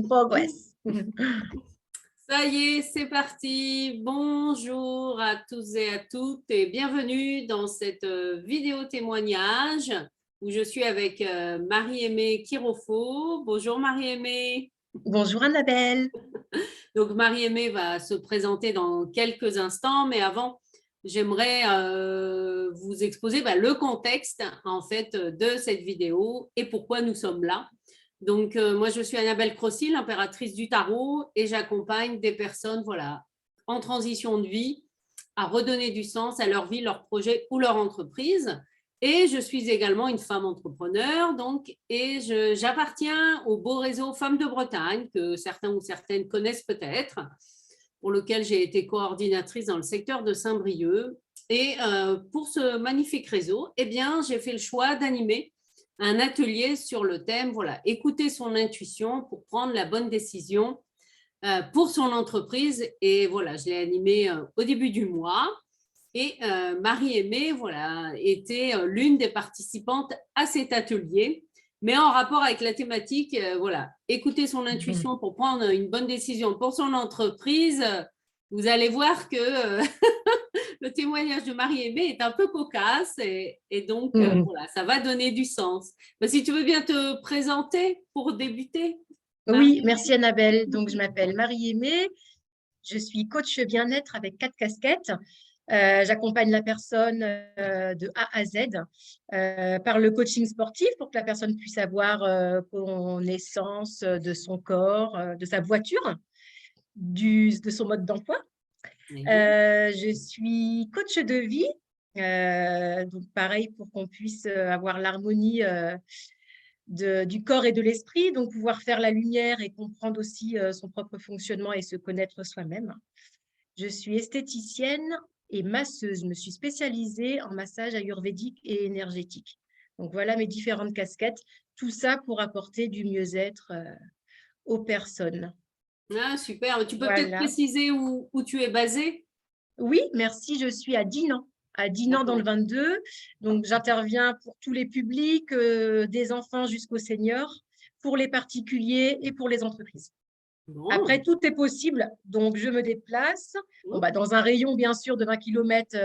Progress. Ça y est, c'est parti. Bonjour à tous et à toutes et bienvenue dans cette vidéo témoignage où je suis avec Marie-Aimée Kirofo. Bonjour Marie-Aimée. Bonjour Annabelle. Donc Marie-Aimée va se présenter dans quelques instants, mais avant, j'aimerais vous exposer le contexte en fait de cette vidéo et pourquoi nous sommes là. Donc moi, je suis Annabelle Crossy, l'impératrice du tarot, et j'accompagne des personnes en transition de vie à redonner du sens à leur vie, leur projet ou leur entreprise. Et je suis également une femme entrepreneur, donc, et j'appartiens au beau réseau Femmes de Bretagne, que certains ou certaines connaissent peut-être, pour lequel j'ai été coordinatrice dans le secteur de Saint-Brieuc. Et pour ce magnifique réseau, eh bien, j'ai fait le choix d'animer un atelier sur le thème, écouter son intuition pour prendre la bonne décision pour son entreprise. Et voilà, je l'ai animé au début du mois. Et Marie-Aimée, était l'une des participantes à cet atelier, mais en rapport avec la thématique, écouter son intuition pour prendre une bonne décision pour son entreprise. Vous allez voir que le témoignage de Marie-Aimée est un peu cocasse et donc, ça va donner du sens. Si tu veux bien te présenter pour débuter. Oui, merci Annabelle. Donc, je m'appelle Marie-Aimée. Je suis coach bien-être avec 4 casquettes. J'accompagne la personne de A à Z par le coaching sportif pour que la personne puisse avoir connaissance de son corps, de sa voiture, de son mode d'emploi. Je suis coach de vie, donc pareil pour qu'on puisse avoir l'harmonie du corps et de l'esprit, donc pouvoir faire la lumière et comprendre aussi son propre fonctionnement et se connaître soi-même. Je suis esthéticienne et masseuse. Je me suis spécialisée en massage ayurvédique et énergétique. Donc voilà mes différentes casquettes, tout ça pour apporter du mieux-être aux personnes. Ah, super. Tu peux peut-être Voilà. préciser où tu es basée? Oui, merci. Je suis à Dinan dans le 22. Donc, j'interviens pour tous les publics, des enfants jusqu'aux seniors, pour les particuliers et pour les entreprises. Bon. Après, tout est possible. Donc, je me déplace dans un rayon, bien sûr, de 20 km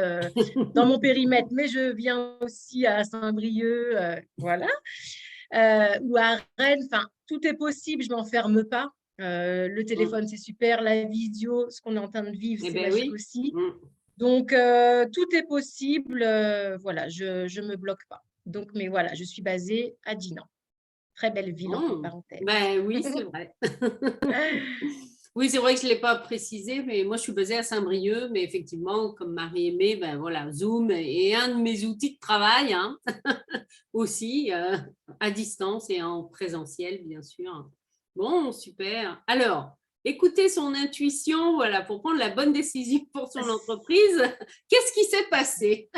dans mon périmètre, mais je viens aussi à Saint-Brieuc, voilà, ou à Rennes. Enfin, tout est possible. Je ne m'enferme pas. Le téléphone, c'est super. La visio, ce qu'on est en train de vivre, Eh c'est bien magique oui. aussi. Donc, tout est possible. Voilà, je ne me bloque pas. Donc, mais voilà, je suis basée à Dinan. Très belle ville, entre parenthèses. Ben oui, c'est vrai. Oui, c'est vrai que je ne l'ai pas précisé, mais moi, je suis basée à Saint-Brieuc, mais effectivement, comme Marie-Aimée, Zoom est un de mes outils de travail, hein, aussi, à distance et en présentiel, bien sûr. Bon, super. Alors, écouter son intuition, pour prendre la bonne décision pour son entreprise. Qu'est-ce qui s'est passé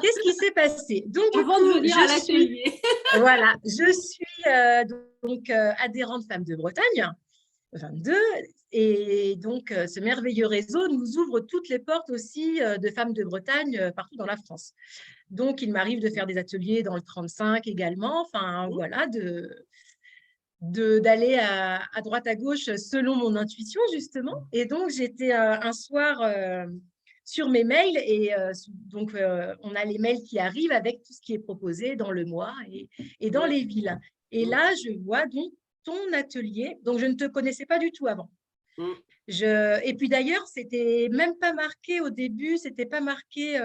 Qu'est-ce qui s'est passé? Donc, du avant de coup, venir à l'atelier? voilà, je suis adhérente Femmes de Bretagne, 22, et donc ce merveilleux réseau nous ouvre toutes les portes aussi de Femmes de Bretagne partout dans la France. Donc, il m'arrive de faire des ateliers dans le 35 également, enfin voilà, d'aller à droite à gauche selon mon intuition justement. Et donc, j'étais un soir sur mes mails et donc on a les mails qui arrivent avec tout ce qui est proposé dans le mois et dans les villes. Et là, je vois donc ton atelier. Donc, je ne te connaissais pas du tout avant. Et puis d'ailleurs, c'était même pas marqué au début, c'était pas marqué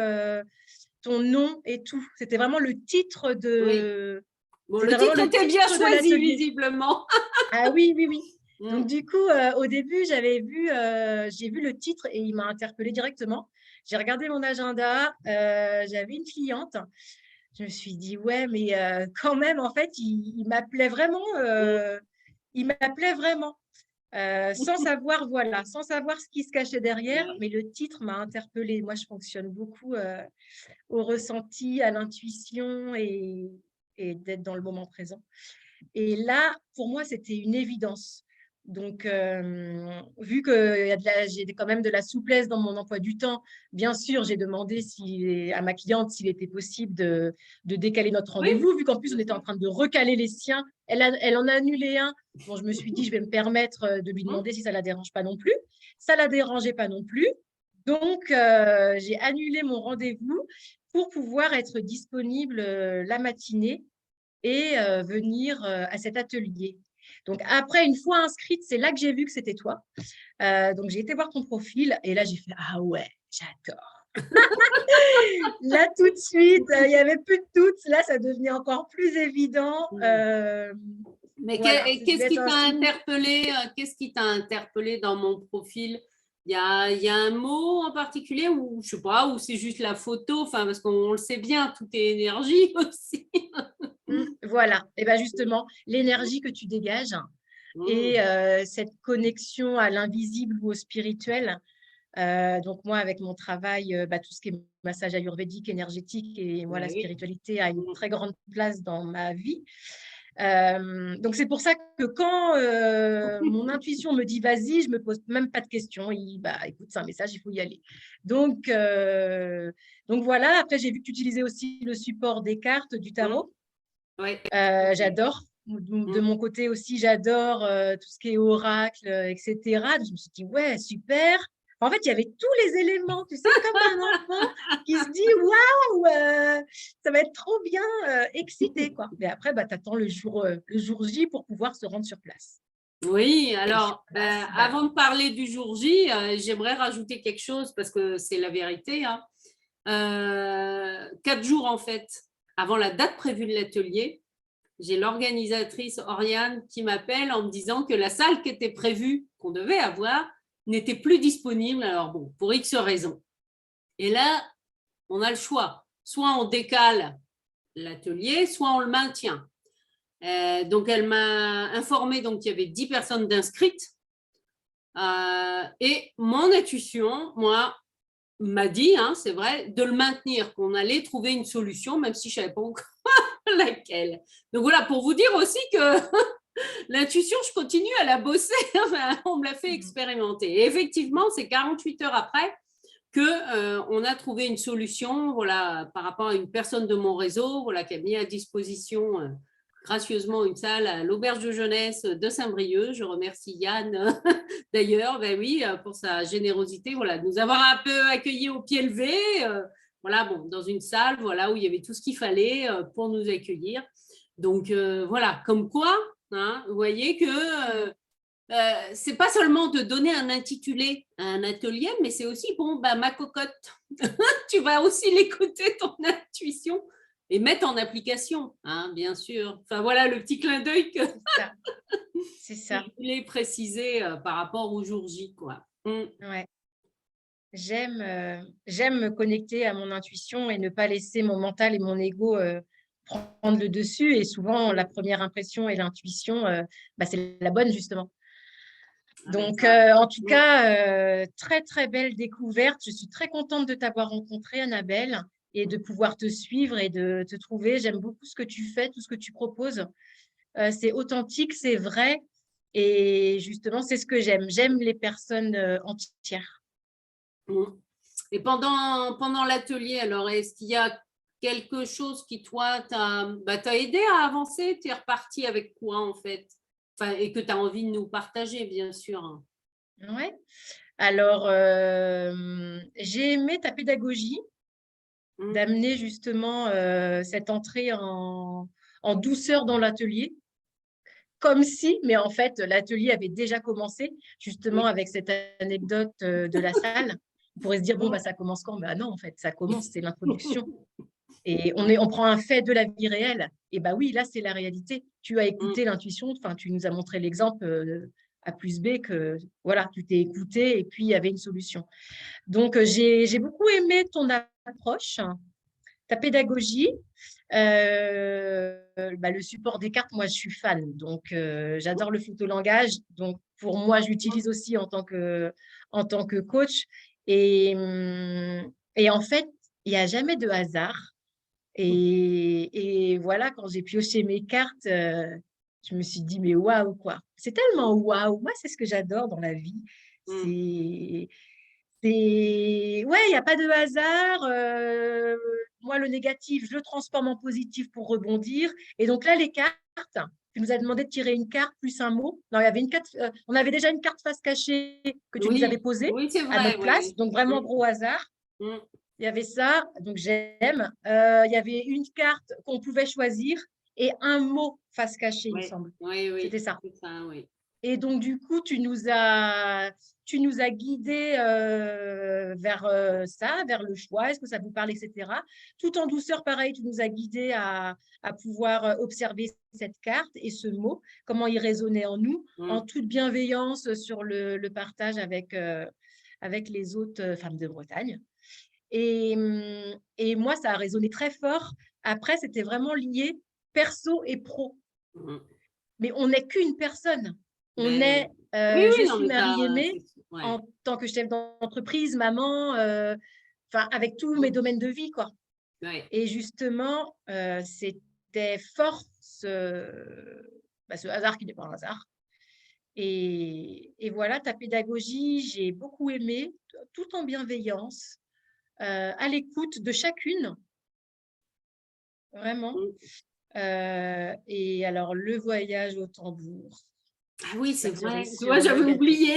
ton nom et tout. C'était vraiment le titre Oui. de. Bon, le C'était vraiment titre le était bien titre de choisi, l'atelier. visiblement. Ah oui, oui, oui. Donc du coup, au début, j'ai vu le titre et il m'a interpellée directement. J'ai regardé mon agenda, j'avais une cliente. Je me suis dit, ouais, mais quand même, en fait, il m'appelait vraiment. Il m'appelait vraiment. Sans savoir ce qui se cachait derrière, mais le titre m'a interpellée. Moi, je fonctionne beaucoup au ressenti, à l'intuition et d'être dans le moment présent. Et là, pour moi, c'était une évidence. Donc, vu que j'ai quand même de la souplesse dans mon emploi du temps, bien sûr, j'ai demandé à ma cliente s'il était possible de décaler notre Oui, rendez-vous, vu qu'en plus, on bien était en sûr. train de recaler les siens. Elle en a annulé un. Bon, je me suis dit, je vais me permettre de lui Mhm. demander si ça ne la dérange pas non plus. Ça ne la dérangeait pas non plus. Donc, j'ai annulé mon rendez-vous pour pouvoir être disponible la matinée et venir à cet atelier. Donc, après, une fois inscrite, c'est là que j'ai vu que c'était toi. Donc, j'ai été voir ton profil et là, j'ai fait, ah ouais, j'adore. Là, tout de suite, il n'y avait plus de doute. Là, ça devenait encore plus évident. Mais Voilà, ça devait qu'est-ce être qui un t'a signe. interpellé, qu'est-ce qui t'a interpellé dans mon profil? Il y a un mot en particulier ou je sais pas, ou c'est juste la photo, enfin parce qu'on le sait bien, tout est énergie aussi. Voilà, et bien justement, l'énergie que tu dégages et Mm. cette connexion à l'invisible ou au spirituel. Donc moi, avec mon travail, tout ce qui est massage ayurvédique, énergétique, et moi, la Oui. spiritualité a une Mm. très grande place dans ma vie. Donc c'est pour ça que quand mon intuition me dit vas-y, je me pose même pas de questions. Écoute, c'est un message, il faut y aller. Donc voilà. Après, j'ai vu que tu utilisais aussi le support des cartes du Mm. tarot. Ouais. J'adore. De Mm. mon côté aussi, j'adore tout ce qui est oracle, etc. Donc, je me suis dit, ouais, super. En fait, il y avait tous les éléments, tu sais, comme un enfant qui se dit, waouh, ça va être trop bien, excité, quoi. Mais après, tu attends le jour J pour pouvoir se rendre sur place. Oui, Et sur alors, place, avant de parler du jour J, j'aimerais rajouter quelque chose parce que c'est la vérité, hein. 4 jours, en fait, avant la date prévue de l'atelier, j'ai l'organisatrice Oriane qui m'appelle en me disant que la salle qui était prévue, qu'on devait avoir, n'était plus disponible. Alors bon, pour X raisons. Et là, on a le choix. Soit on décale l'atelier, soit on le maintient. Donc, elle m'a informé qu'il y avait 10 personnes d'inscrites. Et mon intuition, moi, m'a dit, hein, c'est vrai, de le maintenir, qu'on allait trouver une solution, même si je ne savais pas encore laquelle. Donc voilà, pour vous dire aussi que l'intuition, je continue à la bosser. On me l'a fait expérimenter. Et effectivement, c'est 48 heures après qu'on a trouvé une solution, voilà, par rapport à une personne de mon réseau, voilà, qui a mis à disposition gracieusement une salle à l'auberge de jeunesse de Saint-Brieuc. Je remercie Yann d'ailleurs, ben oui, pour sa générosité, voilà, de nous avoir un peu accueillis au pied levé, voilà, bon, dans une salle, voilà, où il y avait tout ce qu'il fallait pour nous accueillir. Donc voilà, comme quoi, hein, vous voyez que c'est pas seulement de donner un intitulé à un atelier, mais c'est aussi, bon, ma cocotte, tu vas aussi l'écouter, ton intuition, et mettre en application, hein, bien sûr. Enfin, voilà le petit clin d'œil que c'est ça. C'est ça. je voulais préciser par rapport au jour J, quoi. Ouais. J'aime me connecter à mon intuition et ne pas laisser mon mental et mon ego prendre le dessus. Et souvent, la première impression et l'intuition, c'est la bonne, justement. Ah ben Donc, ça. en tout cas, très, très belle découverte. Je suis très contente de t'avoir rencontrée, Annabelle, et de pouvoir te suivre et de te trouver. J'aime beaucoup ce que tu fais, tout ce que tu proposes. C'est authentique, c'est vrai. Et justement, c'est ce que j'aime. J'aime les personnes entières. Et pendant l'atelier, alors, est-ce qu'il y a quelque chose qui, toi, t'a aidé à avancer? Tu es reparti avec quoi, en fait? Enfin, et que tu as envie de nous partager, bien sûr. Ouais. Alors, j'ai aimé ta pédagogie, Mm. d'amener justement cette entrée en douceur dans l'atelier, comme si, mais en fait, l'atelier avait déjà commencé, justement Oui. avec cette anecdote de la salle. On pourrait se dire, bon, Mm. ça commence quand? Non, en fait, ça commence, c'est l'introduction. Et on prend un fait de la vie réelle. Et oui, là, c'est la réalité. Tu as Mm. écouté l'intuition, enfin, tu nous as montré l'exemple A plus B que, voilà, tu t'es écouté et puis il y avait une solution. Donc, j'ai beaucoup aimé ton approche, ta pédagogie. Le support des cartes, moi, je suis fan. Donc, j'adore le photolangage. Donc, pour moi, j'utilise aussi en tant que coach. Et en fait, il n'y a jamais de hasard. Et voilà, quand j'ai pioché mes cartes, je me suis dit, mais waouh, quoi. C'est tellement waouh. Moi, c'est ce que j'adore dans la vie. C'est, ouais, il n'y a pas de hasard. Moi, le négatif, je le transforme en positif pour rebondir. Et donc là, les cartes, tu nous as demandé de tirer une carte plus un mot. Non, il y avait une carte, on avait déjà une carte face cachée que tu nous avais Oui, posée oui, c'est à vrai, notre place. oui. Donc, vraiment gros hasard. Mm. Il y avait ça, donc j'aime. Il y avait une carte qu'on pouvait choisir et un mot face cachée, il me Oui, semble. oui, oui, C'était ça. c'est ça, oui. Et donc, du coup, tu nous as guidés vers ça, vers le choix, est-ce que ça vous parle, etc. Tout en douceur, pareil, tu nous as guidés à pouvoir observer cette carte et ce mot, comment il résonnait en nous, en Mm. toute bienveillance sur le partage avec les autres femmes de Bretagne. Et moi, ça a résonné très fort. Après, c'était vraiment lié perso et pro. Mm. Mais on n'est qu'une personne. On Ben, est, oui, je oui, non, suis mais ça, Marie aimée ouais. en tant que chef d'entreprise, maman, enfin avec tous mes Mm. domaines de vie, quoi. Ouais. Et justement, c'était fort ce hasard qui n'est pas un hasard. Et voilà, ta pédagogie, j'ai beaucoup aimé, tout en bienveillance, à l'écoute de chacune, vraiment. Mm. Et alors, le voyage au tambour, Ah oui, c'est la vrai. cerise Tu vois, sur le j'avais gâteau. oublié.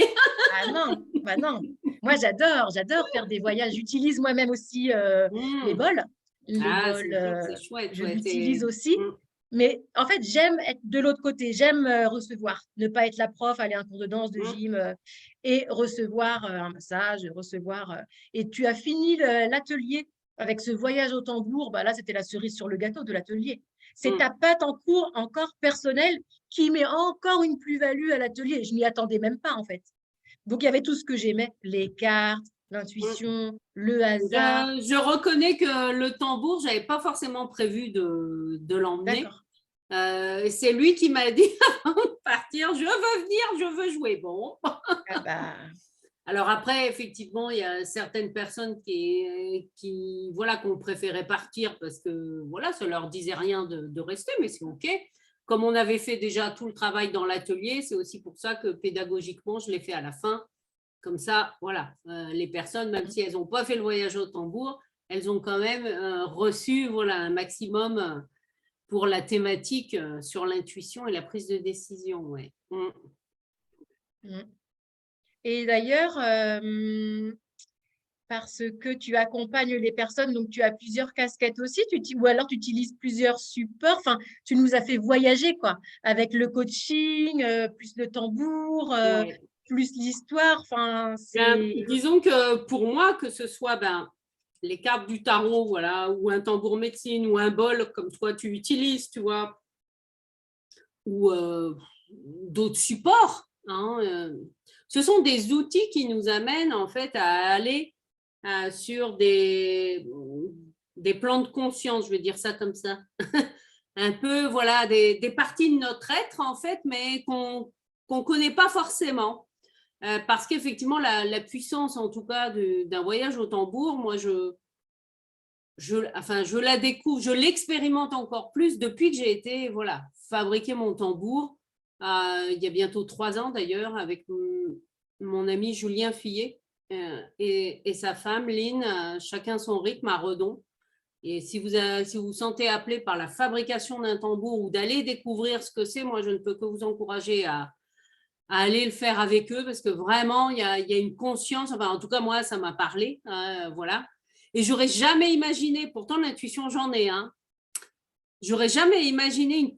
Ah non, bah non. Moi, j'adore faire des voyages. J'utilise moi-même aussi les Mm. bols. Les Ah, bols, c'est chouette, je ouais. l'utilise aussi. Mais en fait, j'aime être de l'autre côté. J'aime recevoir. Ne pas être la prof, aller à un cours de danse, de Mm. gym et recevoir un massage, recevoir. Et tu as fini l'atelier avec ce voyage au tambour. Bah là, c'était la cerise sur le gâteau de l'atelier. C'est Mm. ta patte en cours encore personnelle qui met encore une plus-value à l'atelier. Je m'y attendais même pas, en fait. Donc, il y avait tout ce que j'aimais, les cartes, Mm. l'intuition, le hasard. Je reconnais que le tambour, je n'avais pas forcément prévu de l'emmener. D'accord. C'est lui qui m'a dit avant de partir, je veux venir, je veux jouer. Bon. Ah bah, Alors après, effectivement, il y a certaines personnes qui voilà, qu'on préférait partir parce que voilà, ça leur disait rien de rester, mais c'est OK. Comme on avait fait déjà tout le travail dans l'atelier, c'est aussi pour ça que pédagogiquement, je l'ai fait à la fin. Comme ça, voilà, les personnes, même si elles n'ont pas fait le voyage au tambour, elles ont quand même reçu voilà, un maximum pour la thématique sur l'intuition et la prise de décision. Ouais. Mm. mm. Et d'ailleurs, parce que tu accompagnes les personnes, donc tu as plusieurs casquettes aussi, ou alors tu utilises plusieurs supports. Enfin, tu nous as fait voyager, quoi, avec le coaching, plus le tambour, Ouais. plus l'histoire. Enfin, Ben, c'est… disons que pour moi, que ce soit les cartes du tarot, voilà, ou un tambour médecine, ou un bol comme toi tu utilises, tu vois, ou d'autres supports, hein, ce sont des outils qui nous amènent en fait à aller sur des plans de conscience, je vais dire ça comme ça. Un peu, voilà, des parties de notre être en fait, mais qu'on ne connaît pas forcément. Parce qu'effectivement, la puissance, en tout cas, d'un voyage au tambour, moi, enfin, je la découvre, je l'expérimente encore plus depuis que j'ai été voilà, fabriquer mon tambour, il y a bientôt 3 ans d'ailleurs, avec mon ami Julien Fillet et sa femme Lynn, chacun son rythme à Redon. Et si vous sentez appelé par la fabrication d'un tambour ou d'aller découvrir ce que c'est, moi, je ne peux que vous encourager à aller le faire avec eux parce que vraiment, il y a une conscience, enfin, en tout cas, moi, ça m'a parlé, voilà. Et j'aurais jamais imaginé, pourtant l'intuition, j'en ai, hein, j'aurais jamais imaginé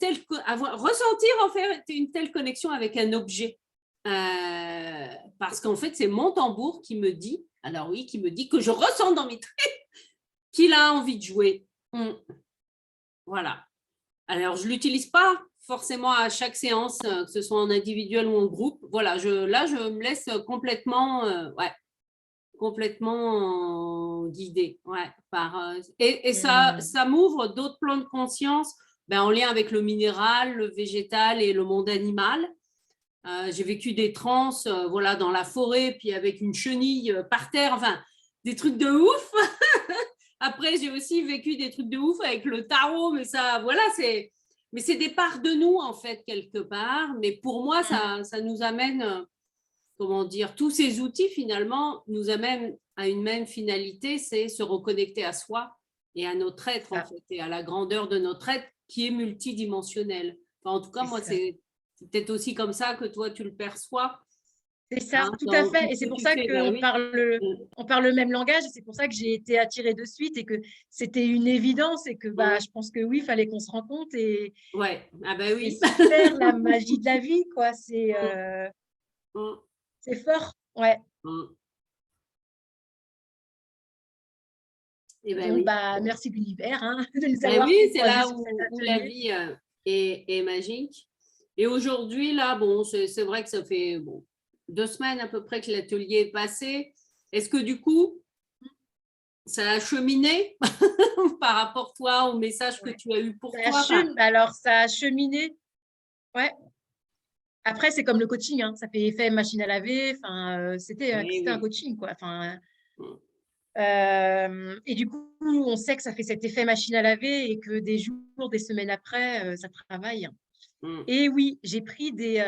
ressentir en fait une telle connexion avec un objet. Parce qu'en fait, c'est mon tambour qui me dit, alors oui, qui me dit que je ressens dans mes traits qu'il a envie de jouer. Voilà. Alors, je ne l'utilise pas forcément à chaque séance, que ce soit en individuel ou en groupe. Voilà, là, je me laisse complètement guidée. Ouais, et ça m'ouvre d'autres plans de conscience en lien avec le minéral, le végétal et le monde animal. J'ai vécu des transes voilà, dans la forêt, puis avec une chenille par terre, enfin, des trucs de ouf. Après, j'ai aussi vécu des trucs de ouf avec le tarot, mais ça, voilà, c'est… Mais c'est des parts de nous, en fait, quelque part. Mais pour moi, ça nous amène, comment dire, tous ces outils, finalement, nous amènent à une même finalité, c'est se reconnecter à soi et à notre être, en fait, et à la grandeur de notre être qui est multidimensionnelle. Enfin, en tout cas, moi, c'est peut-être aussi comme ça que toi, tu le perçois. C'est ça, tout à fait. Et c'est pour ça qu'on on parle le même langage. Et c'est pour ça que j'ai été attirée de suite et que c'était une évidence et que je pense que oui, il fallait qu'on se rencontre. Et ouais, ah ben oui. c'est super la magie de la vie, quoi. C'est fort, ouais. Et ben Donc, oui. merci l'univers de nous Ben avoir oui, c'est croisés là sur cet où la atelier. vie est magique. Et aujourd'hui, là, bon, c'est vrai que ça fait 2 semaines à peu près que l'atelier est passé. Est-ce que du coup, ça a cheminé par rapport, toi, au message que tu as eu pour toi? Alors, ça a cheminé. Ouais. Après, c'est comme le coaching, ça fait effet machine à laver. Enfin, c'était un coaching, quoi. Enfin, et du coup, on sait que ça fait cet effet machine à laver et que des jours, des semaines après, ça travaille. Et oui, j'ai pris des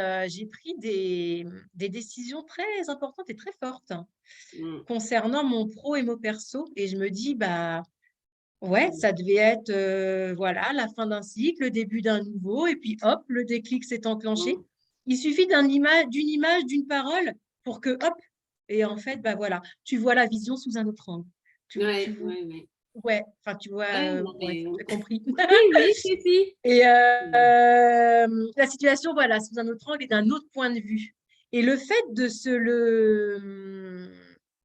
décisions très importantes et très fortes concernant mon pro et mon perso. Et je me dis, ouais, ça devait être voilà, la fin d'un cycle, le début d'un nouveau. Et puis, hop, le déclic s'est enclenché. Il suffit d'une image, d'une parole pour que, hop, et en fait, voilà, tu vois la vision sous un autre angle. Ouais, enfin, tu vois, tu as compris. Oui, si. Et la situation, voilà, sous un autre angle et d'un autre point de vue. Et le fait de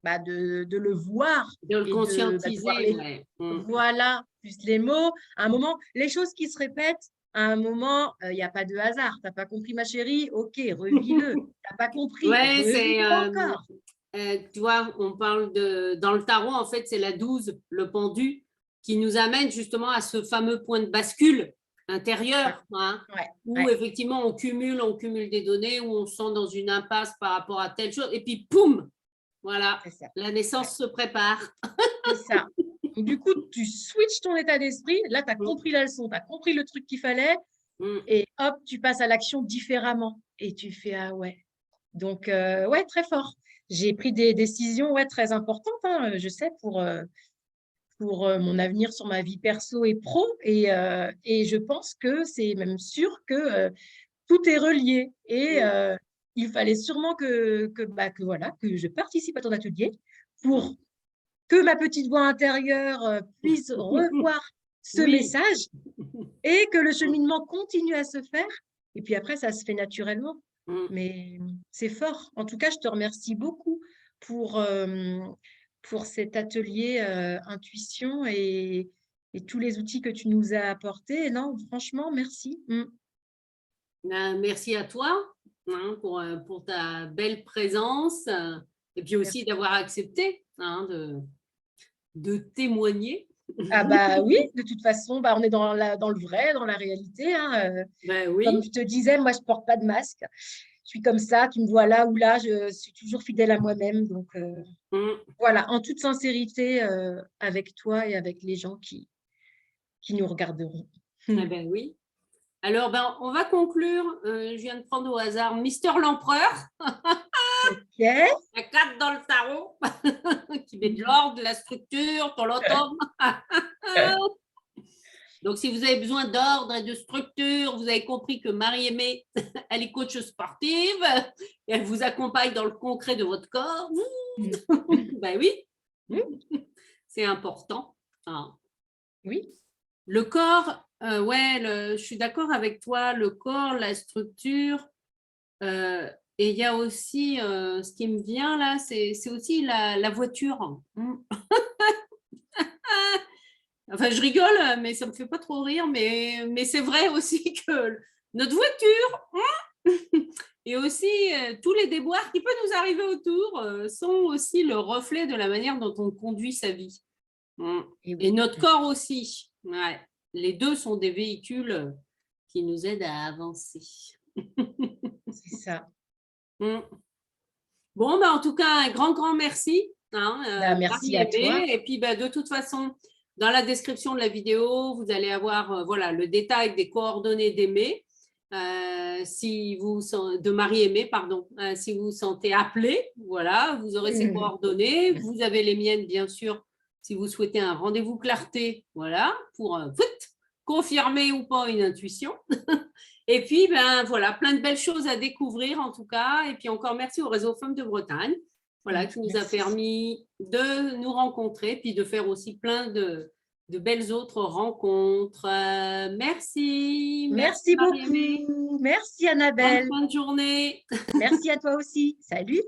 de le voir de le et conscientiser, voilà, plus les mots. À un moment, les choses qui se répètent, à un moment, il n'y a pas de hasard. Tu n'as pas compris, ma chérie? Ok, revis-le. Tu n'as pas compris, revis-le encore. Tu vois, on parle dans le tarot, en fait, c'est la 12, le pendu, qui nous amène justement à ce fameux point de bascule intérieur, où effectivement on cumule des données, où on se sent dans une impasse par rapport à telle chose, et puis poum, voilà, la naissance se prépare. C'est ça. Donc, du coup, tu switches ton état d'esprit. Là, tu as compris la leçon, tu as compris le truc qu'il fallait. Et hop, tu passes à l'action différemment. Et tu fais, ah ouais. Donc, ouais, très fort. J'ai pris des décisions très importantes, je sais, pour mon avenir sur ma vie perso et pro. Et je pense que c'est même sûr que tout est relié. Et il fallait sûrement voilà, que je participe à ton atelier pour que ma petite voix intérieure puisse revoir ce message et que le cheminement continue à se faire. Et puis après, ça se fait naturellement. Mais c'est fort. En tout cas, je te remercie beaucoup pour cet atelier intuition et tous les outils que tu nous as apportés. Non, franchement, merci. Merci à toi pour ta belle présence et puis aussi d'avoir accepté de témoigner. Ah oui, de toute façon, on est dans le vrai, dans la réalité. Oui. Comme je te disais, moi, je ne porte pas de masque. Je suis comme ça, tu me vois là ou là, je suis toujours fidèle à moi-même. Donc, voilà, en toute sincérité avec toi et avec les gens qui nous regarderont. Oui. Alors, on va conclure. Je viens de prendre au hasard Mister l'Empereur. Ok. La carte dans le tarot qui met de l'ordre, de la structure, ton l'automne. Donc, si vous avez besoin d'ordre et de structure, vous avez compris que Marie-Aimée, elle est coach sportive et elle vous accompagne dans le concret de votre corps. Oui, c'est important. Oui. Le corps, je suis d'accord avec toi, le corps, la structure. Et il y a aussi, ce qui me vient là, c'est aussi la voiture. Enfin, je rigole, mais ça me fait pas trop rire, mais c'est vrai aussi que notre voiture et aussi tous les déboires qui peuvent nous arriver autour sont aussi le reflet de la manière dont on conduit sa vie. Et notre corps aussi. Ouais. Les deux sont des véhicules qui nous aident à avancer. C'est ça. Bon, en tout cas, un grand merci. Merci à toi. Et puis, de toute façon, Dans la description de la vidéo, vous allez avoir voilà, le détail des coordonnées d'Aimée, de Marie-Aimée, pardon. Si vous vous sentez appelé, voilà, vous aurez ses coordonnées. Vous avez les miennes, bien sûr, si vous souhaitez un rendez-vous clarté, voilà, pour confirmer ou pas une intuition. Et puis, ben voilà, plein de belles choses à découvrir en tout cas. Et puis encore merci au Réseau Femmes de Bretagne, voilà, qui nous a permis de nous rencontrer, puis de faire aussi plein de belles autres rencontres. Merci. Merci beaucoup. Merci Annabelle. Bonne fin de journée. Merci à toi aussi. Salut.